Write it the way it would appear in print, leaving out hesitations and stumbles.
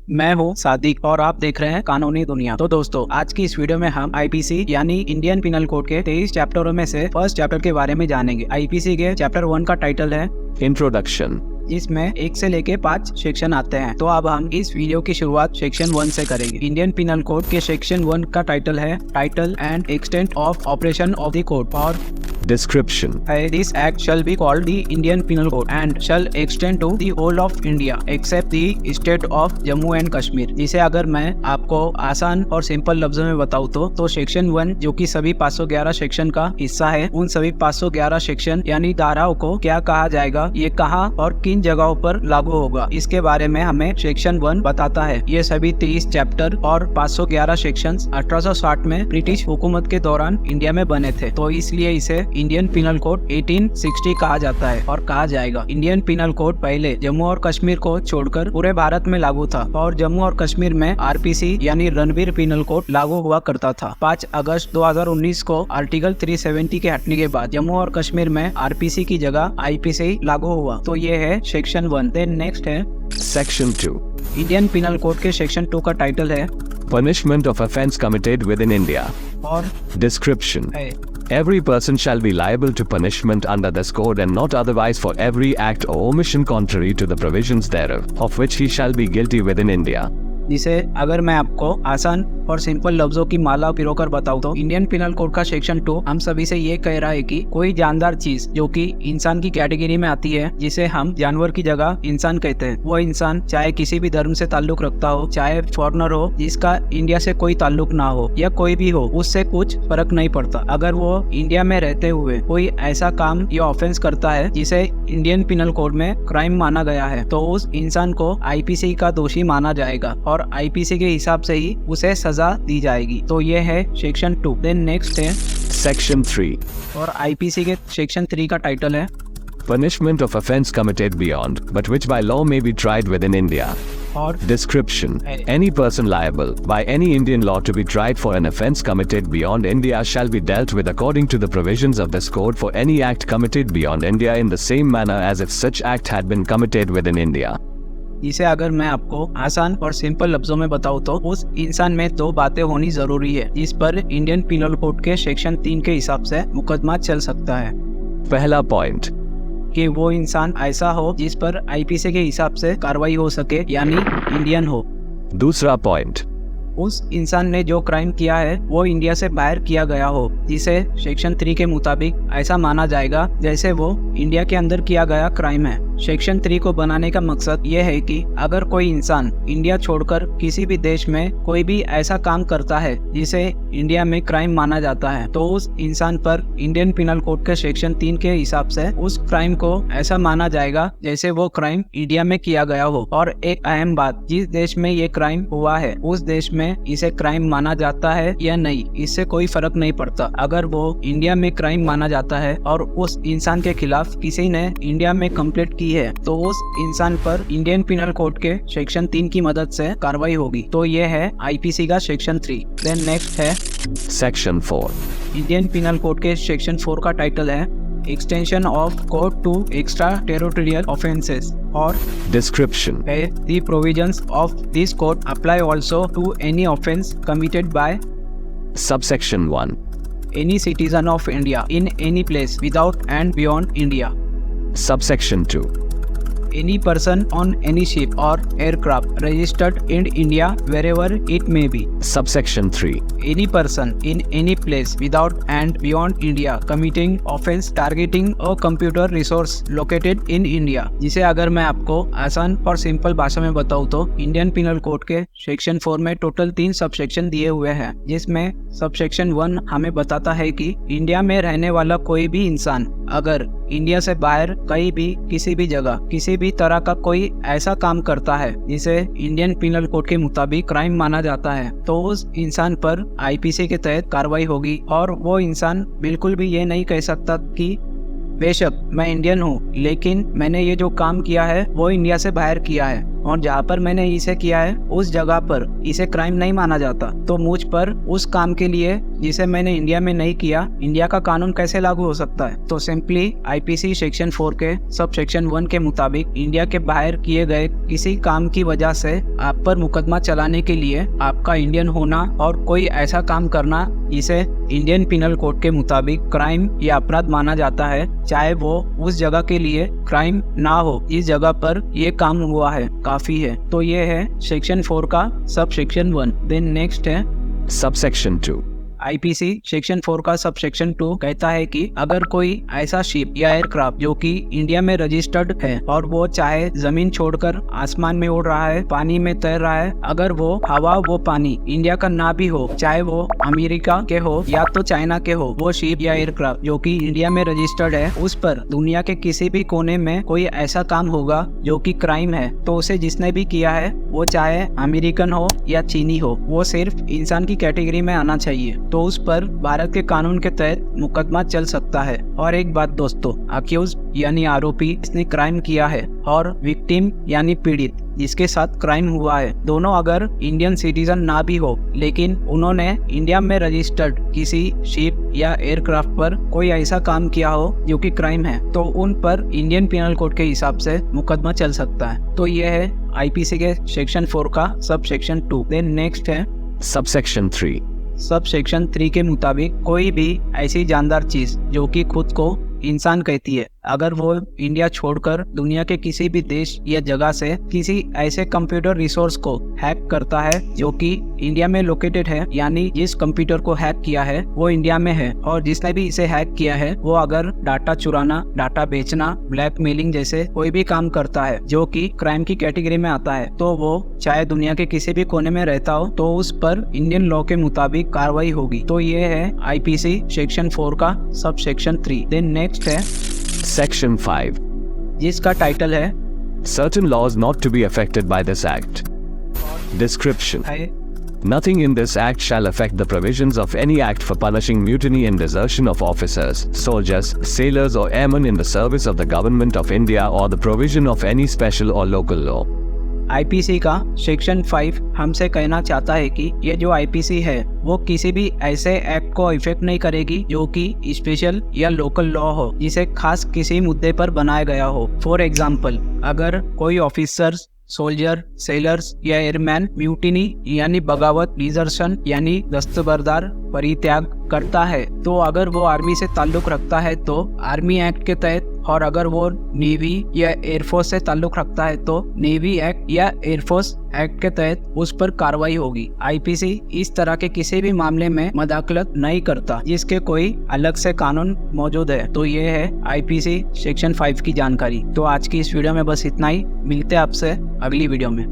मैं हूँ सादिक और आप देख रहे हैं कानूनी दुनिया। तो दोस्तों, आज की इस वीडियो में हम आईपीसी यानी इंडियन पिनल कोड के 23 चैप्टरों में से फर्स्ट चैप्टर के बारे में जानेंगे। आईपीसी के चैप्टर 1 का टाइटल है इंट्रोडक्शन। इसमें 1 से लेके 5 सेक्शन आते हैं। तो अब हम इस वीडियो की शुरुआत सेक्शन 1 से करेंगे। इंडियन पिनल कोड के सेक्शन 1 का टाइटल है title and extent of operation of the code और description. This act shall be called the Indian Penal Code and shall extend to the whole of India except the state of Jammu and Kashmir। जिसे अगर मैं आपको आसान और simple लफ्जों में बताऊँ तो सेक्शन 1 जो कि सभी 511 सेक्शन का हिस्सा है, उन सभी 511 सेक्शन यानी धाराओं को क्या कहा जाएगा, ये कहाँ और किन जगहों पर लागू होगा, इसके बारे में हमें सेक्शन 1 बताता है। ये सभी 23 चैप्टर और 511 सेक्शन 1860 में ब्रिटिश हुकूमत के दौरान इंडिया में बने थे, तो इसलिए इसे इंडियन पिनल कोड 1860 कहा जाता है और कहा जाएगा। इंडियन पिनल कोड पहले जम्मू और कश्मीर को छोड़कर पूरे भारत में लागू था और जम्मू और कश्मीर में आरपीसी यानी रणवीर पिनल कोड लागू हुआ करता था। 5 अगस्त 2019 को आर्टिकल 370 के हटने के बाद जम्मू और कश्मीर में आरपीसी की जगह आईपीसी लागू हुआ। तो ये है सेक्शन 1। देन नेक्स्ट है सेक्शन 2। इंडियन पिनल कोड के सेक्शन 2 का टाइटल है punishment of offence committed with in India और description. Every person shall be liable to punishment under this code and not otherwise for every act or omission contrary to the provisions thereof, of which he shall be guilty within India। जिसे अगर मैं आपको आसान और simple लफ्जों की माला पिरोकर बताऊं तो Indian penal code का सेक्शन 2 हम सभी से ये कह रहा है कि कोई जानदार चीज जो कि इंसान की कैटेगरी में आती है, जिसे हम जानवर की जगह इंसान कहते हैं, वो इंसान चाहे किसी भी धर्म से ताल्लुक रखता हो, चाहे फॉरेनर हो, जिसका इंडिया से कोई ताल्लुक ना हो, या कोई भी हो, उससे कुछ फर्क नहीं पड़ता। अगर वो इंडिया में रहते हुए कोई ऐसा काम या ऑफेंस करता है जिसे इंडियन पिनल कोड में क्राइम माना गया है, तो उस इंसान को आईपीसी का दोषी माना जाएगा और आईपीसी के हिसाब से ही उसे सजा दी जाएगी। तो ये है सेक्शन 2। देन नेक्स्ट है सेक्शन 3। और आईपीसी के सेक्शन 3 का टाइटल है Punishment of offense committed beyond, but which by law may be tried within India। और Description: Any person liable by any Indian law to be tried for an offense committed beyond India shall be dealt with according to the provisions of this code for any act committed beyond India in the same manner as if such act had been committed within India। इसे अगर मैं आपको आसान और simple लफ्जों में बताऊं तो उस इंसान में 2 बातें होनी जरूरी है जिस पर इंडियन पिनल कोड के सेक्शन 3 के हिसाब से मुकदमा चल सकता है। पहला पॉइंट कि वो इंसान ऐसा हो जिस पर आईपीसी के हिसाब से कार्रवाई हो सके, यानी इंडियन हो। दूसरा पॉइंट उस इंसान ने जो क्राइम किया है वो इंडिया से बाहर किया गया हो, जिसे सेक्शन 3 के मुताबिक ऐसा माना जाएगा जैसे वो इंडिया के अंदर किया गया क्राइम है। सेक्शन 3 को बनाने का मकसद ये है कि अगर कोई इंसान इंडिया छोड़कर किसी भी देश में कोई भी ऐसा काम करता है जिसे इंडिया में क्राइम माना जाता है, तो उस इंसान पर इंडियन पिनल कोड के सेक्शन 3 के हिसाब से उस क्राइम को ऐसा माना जाएगा जैसे वो क्राइम इंडिया में किया गया हो। और एक अहम बात, जिस देश में ये क्राइम हुआ है उस देश में इसे क्राइम माना जाता है या नहीं, इससे कोई फर्क नहीं पड़ता। अगर वो इंडिया में क्राइम माना जाता है और उस इंसान के खिलाफ किसी ने इंडिया में कंप्लेंट की है, तो उस इंसान पर इंडियन पिनल कोड के सेक्शन 3 की मदद से कार्रवाई होगी। तो ये है आईपीसी का सेक्शन 3। देन नेक्स्ट है सेक्शन 4। इंडियन पिनल कोड के सेक्शन 4 का टाइटल है extension of code to extra territorial offences और description. The provisions of this code apply also to any offense committed by Subsection 1 any citizen of India in any place without and beyond India। Subsection 2 any person on any ship or aircraft registered in India wherever it may be। Subsection 3 any person in any place without and beyond India committing offense targeting a computer resource located in India। जिसे अगर मैं आपको आसान और simple भाषा में बताऊँ तो इंडियन पिनल कोड के सेक्शन 4 में टोटल 3 सबसेक्शन दिए हुए हैं, जिसमें सबसेक्शन 1 हमें बताता है कि इंडिया में रहने वाला कोई भी इंसान अगर इंडिया से बाहर कहीं भी किसी भी जगह किसी भी तरह का कोई ऐसा काम करता है जिसे इंडियन पिनल कोड के मुताबिक क्राइम माना जाता है, तो उस इंसान पर आईपीसी के तहत कार्रवाई होगी। और वो इंसान बिल्कुल भी ये नहीं कह सकता कि बेशक मैं इंडियन हूँ लेकिन मैंने ये जो काम किया है वो इंडिया से बाहर किया है, और जहाँ पर मैंने इसे किया है उस जगह पर इसे क्राइम नहीं माना जाता, तो मुझ पर उस काम के लिए जिसे मैंने इंडिया में नहीं किया, इंडिया का कानून कैसे लागू हो सकता है? तो सिंपली आईपीसी सेक्शन 4 के सब सेक्शन 1 के मुताबिक इंडिया के बाहर किए गए किसी काम की वजह से आप पर मुकदमा चलाने के लिए आपका इंडियन होना और कोई ऐसा काम करना इसे इंडियन पिनल कोड के मुताबिक क्राइम या अपराध माना जाता है, चाहे वो उस जगह के लिए क्राइम ना हो, इस जगह पर ये काम हुआ है काफी है। तो ये है सेक्शन 4 का सब सेक्शन 1। देन नेक्स्ट है Subsection 2. आईपीसी सेक्शन 4 का सब सेक्शन 2 कहता है कि अगर कोई ऐसा शिप या एयरक्राफ्ट जो कि इंडिया में रजिस्टर्ड है और वो चाहे जमीन छोड़कर आसमान में उड़ रहा है, पानी में तैर रहा है, अगर वो हवा वो पानी इंडिया का ना भी हो, चाहे वो अमेरिका के हो या तो चाइना के हो, वो शिप या एयरक्राफ्ट जो कि इंडिया में रजिस्टर्ड है, उस पर दुनिया के किसी भी कोने में कोई ऐसा काम होगा जो कि क्राइम है, तो उसे जिसने भी किया है वो चाहे अमेरिकन हो या चीनी हो, वो सिर्फ इंसान की कैटेगरी में आना चाहिए, तो उस पर भारत के कानून के तहत मुकदमा चल सकता है। और एक बात दोस्तों, अक्यूज यानी आरोपी जिसने क्राइम किया है और विक्टिम यानी पीड़ित जिसके साथ क्राइम हुआ है, दोनों अगर इंडियन सिटीजन ना भी हो लेकिन उन्होंने इंडिया में रजिस्टर्ड किसी शिप या एयरक्राफ्ट पर कोई ऐसा काम किया हो जो कि क्राइम है, तो उन पर इंडियन पिनल कोड के हिसाब से मुकदमा चल सकता है। तो ये है आईपीसी के सेक्शन 4 का सब सेक्शन 2। देन नेक्स्ट है Subsection 3. सब सेक्शन 3 के मुताबिक कोई भी ऐसी जानदार चीज जो कि खुद को इंसान कहती है, अगर वो इंडिया छोड़कर दुनिया के किसी भी देश या जगह से किसी ऐसे कंप्यूटर रिसोर्स को हैक करता है जो कि इंडिया में लोकेटेड है, यानी जिस कंप्यूटर को हैक किया है वो इंडिया में है, और जिसने भी इसे हैक किया है वो अगर डाटा चुराना, डाटा बेचना, ब्लैकमेलिंग जैसे कोई भी काम करता है जो कि क्राइम की कैटेगरी में आता है, तो वो चाहे दुनिया के किसी भी कोने में रहता हो तो उस पर इंडियन लॉ के मुताबिक कार्रवाई होगी। तो ये है आईपीसी सेक्शन 4 का सब सेक्शन 3। देन नेक्स्ट है Section 5. जिसका टाइटल है Certain laws not to be affected by this act. Description. है Nothing in this act shall affect the provisions of any act for punishing mutiny and desertion of officers, soldiers, sailors or airmen in the service of the government of India or the provision of any special or local law. IPC का section 5 हमसे कहना चाहता है कि ये जो IPC है वो किसी भी ऐसे एक्ट को इफेक्ट नहीं करेगी जो कि स्पेशल या लोकल लॉ हो, जिसे खास किसी मुद्दे पर बनाया गया हो। फॉर एग्जाम्पल, अगर कोई ऑफिसर्स, सोल्जर, सेलर्स या एयरमैन म्यूटिनी यानी बगावत, डिजर्शन यानी दस्तबरदार, परित्याग करता है, तो अगर वो आर्मी से ताल्लुक रखता है तो आर्मी एक्ट के तहत, और अगर वो नेवी या एयरफोर्स से ताल्लुक रखता है तो नेवी एक्ट या एयरफोर्स एक्ट के तहत उस पर कार्रवाई होगी। आईपीसी इस तरह के किसी भी मामले में मदाखलत नहीं करता जिसके कोई अलग से कानून मौजूद है। तो ये है आईपीसी सेक्शन 5 की जानकारी। तो आज की इस वीडियो में बस इतना ही, मिलते हैं आपसे अगली वीडियो में।